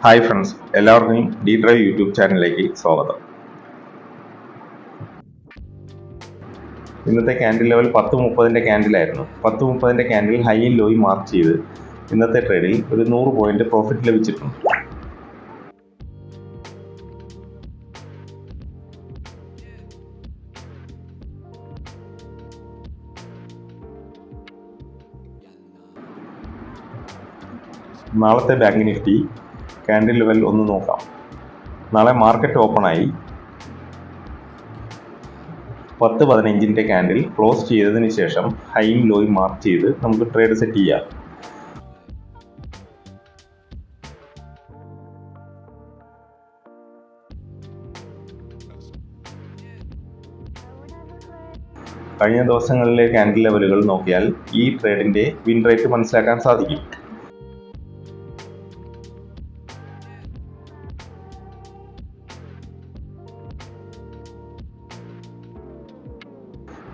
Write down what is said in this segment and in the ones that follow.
Hi friends, എല്ലാവർക്കും D drive YouTube ചാനലിലേക്ക് സ്വാഗതം. ഇന്നത്തെ ക്യാൻഡിൽ ലെവൽ 10:30 ക്യാൻഡിലായിരുന്നു. 10:30 ക്യാൻഡിൽ ഹൈയും ലോയും മാർക്ക് ചെയ്ത് ഇന്നത്തെ ട്രേഡിൽ ഒരു 100 പോയിന്റ് പ്രോഫിറ്റ് ലഭിച്ചിട്ടുണ്ട്. നാളത്തെ ബാങ്ക് നിഫ്റ്റി ക്യാൻഡിൽ ലെവൽ ഒന്ന് നോക്കാം. നാളെ മാർക്കറ്റ് ഓപ്പണായി 10:15 ക്യാൻഡിൽ ക്ലോസ് ചെയ്തതിന് ശേഷം ഹൈയും ലോയും മാർക്ക് ചെയ്ത് നമുക്ക് ട്രേഡ് സെറ്റ് ചെയ്യാം. കഴിഞ്ഞ ദിവസങ്ങളിലെ ക്യാൻഡിൽ ലെവലുകൾ നോക്കിയാൽ ഈ ട്രേഡിന്റെ വിൻ റേറ്റ് മനസ്സിലാക്കാൻ സാധിക്കും.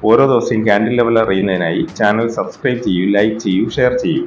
ഓരോ ദിവസവും ക്യാൻഡിൽ ലെവൽ അറിയുന്നതിനായി ചാനൽ സബ്സ്ക്രൈബ് ചെയ്യൂ, ലൈക്ക് ചെയ്യൂ, ഷെയർ ചെയ്യൂ.